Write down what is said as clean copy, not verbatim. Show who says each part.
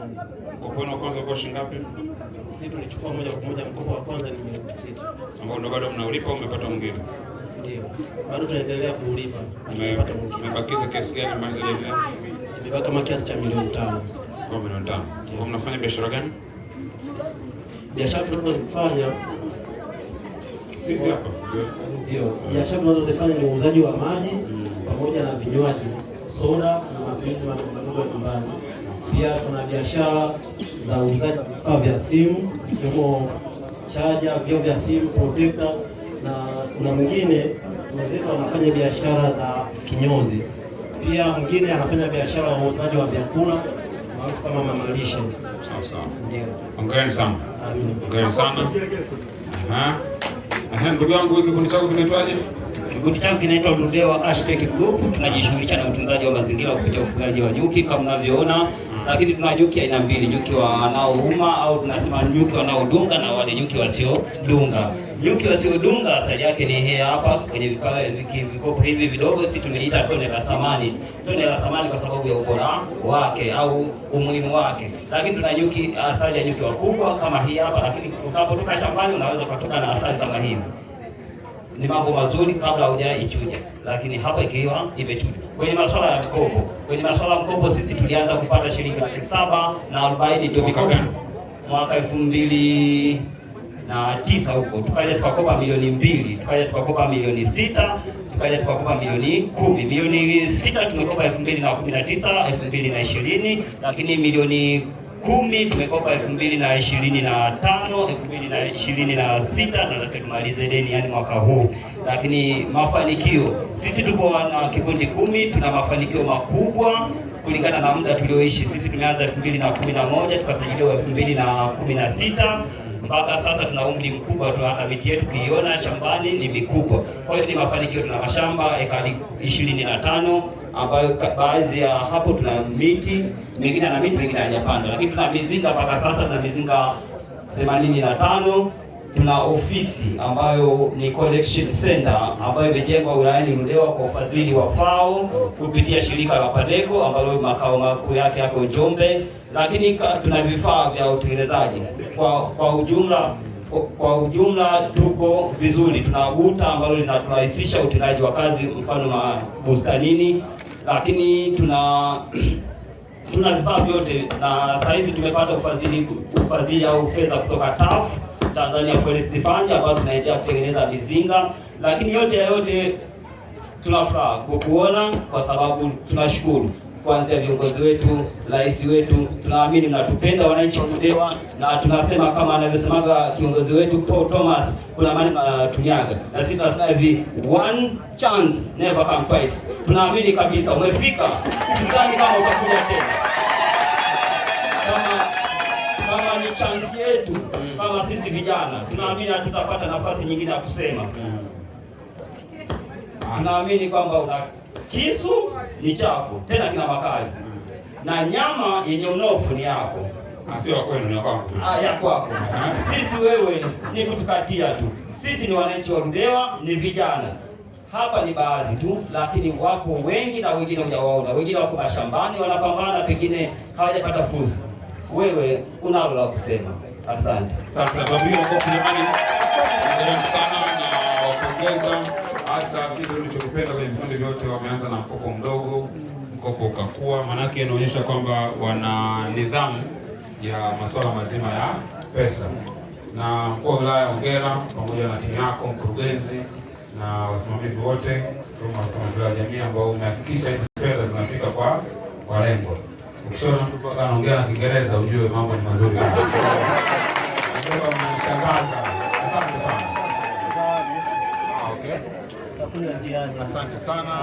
Speaker 1: Mkopo wa kwanza kwa shilingi ngapi?
Speaker 2: Sisi tulichukua moja kwa moja, mkopo wa kwanza ni 600.
Speaker 1: Ambao ndo bado mnaulipa au umepata mwingine?
Speaker 2: Ndio. Bado tunaendelea kuulipa. Tumepata mwingine.
Speaker 1: Umebakiza kiasi gani mali zile?
Speaker 2: Nimebaki kama kiasi cha milioni 5.
Speaker 1: Kwa milioni 5. Kwa mnafanya biashara gani?
Speaker 2: Biashara tunazofanya
Speaker 1: sisi hapa.
Speaker 2: Ndio. Biashara tunazozifanya ni uuzaji wa maji pamoja na vinywaji, soda na matumizi madogo ya nyumbani. Pia tuna biashara za uuzaji wa vifaa vya simu kama charger, vioo vya simu, protector, na kuna mwingine mwenzetu anafanya biashara za kinyozi. Pia mwingine anafanya biashara ya uuzaji wa vyakula maarufu kama mama lishe.
Speaker 1: Sawa sawa.
Speaker 2: Ndio.
Speaker 1: Hongereni sana.
Speaker 2: Amina.
Speaker 1: Hongereni sana. Ndugu yangu, kikundi chako kinaitwaje?
Speaker 3: Kikundi changu kinaitwa Ludewa Ashtec Group. Tunajishughulisha na utunzaji wa mazingira kupitia ufugaji wa nyuki kama mnavyoona, lakini tuna nyuki aina mbili, nyuki wanaouma au tunasema nyuki wanaodunga na wale nyuki wasiodunga. Nyuki wasiodunga asili yake ni hii hapa kwenye vikopo hivi vidogo, sisi tumeita tone la samani. Tone la samani kwa sababu ya ubora wake au umuhimu wake. Lakini tuna nyuki asili ya nyuki wakubwa kama hii hapa, lakini unapotoka shambani unaweza kutoka na asali kama hivi. Ni mambo mazuri kabla hujaichuja, lakini hapa ikiwa imechuja. Kwenye masuala ya mkopo, sisi tulianza kupata shilingi 740 ndio mikopo mwaka 2009 huko, tukaja tukakopa milioni 2, tukaja tukakopa milioni 6, tukaja tukakopa milioni 10. Milioni 6 tumekopa 2019 2020, lakini milioni 10 tumekopa 2025 2026, na tumalize deni yani mwaka huu. Lakini mafanikio, sisi tupo na kikundi 10, tuna mafanikio makubwa kulingana na muda tulioishi. Sisi tumeanza 2011 tukasajiliwa 2016 mpaka sasa tuna umri mkubwa tu, hata miti yetu kiiona shambani ni mikubwa. Kwa hiyo ni mafanikio, tuna mashamba ekari 25 ambayo baadhi ya hapo tuna miti mingine na miti mingine hajapanda, lakini tuna mizinga mpaka sasa tuna mizinga 85. Tuna ofisi ambayo ni collection center ambayo imejengwa wilayani Ludewa kwa ufadhili wa FAO kupitia shirika la Padeco ambalo makao makuu yake yako Njombe, lakini tuna vifaa vya utengenezaji kwa ujumla tuko vizuri. Tuna guta ambalo linaturahisisha utendaji wa kazi mfano bustanini, lakini tuna vifaa vyote, na sasa hivi tumepata ufadhili au fedha kutoka TAF, Tanzania Forest Fund, ambayo tunaendelea kutengeneza mizinga. Lakini yote tunafuraha kukuona kwa sababu tunashukuru kuanzia viongozi wetu, rais wetu, tunaamini mnatupenda wananchi wa Ludewa, na tunasema kama anavyosemaga kiongozi wetu Paul Thomas, kuna maneno tunyaga, na sisi tunasema hivi, one chance never come twice. Tunaamini kabisa umefika, sidhani kama utakuja tena. Kama ni chance yetu kama sisi vijana, tunaamini tutapata nafasi nyingine ya kusema. Tunaamini kwamba una kisu ni chako, tena kina makali, na nyama yenye unofu ni yako.
Speaker 1: Sio kwenu, ni kwako.
Speaker 2: Ya kwako. Sisi wewe ni kutukatia tu. Sisi ni wananchi wa Ludewa, ni vijana. Hapa ni baadhi tu, lakini wapo wengi na wengine hujawaona. Wengine wako mashambani wanapambana, pengine hawajapata fursa. Wewe unalo la kusema. Asante.
Speaker 1: Sasa babu yako kwa jamani, asante sana na wapongeza hasa kitu nilichokipenda kwenye vikundi vyote. Wameanza na mkopo mdogo, mkopo ukakua, manake inaonyesha kwamba wana nidhamu ya masuala mazima ya pesa. Na mkuu wa wilaya hongera, pamoja na timu yako, mkurugenzi na wasimamizi wote kama wasimamizi wa jamii ambao umehakikisha hizo fedha zinafika kwa lengo. Ukishaona mtu anaongea na Kiingereza ujue mambo ni mazuri sana. Asante sana. Okay. Asante sana.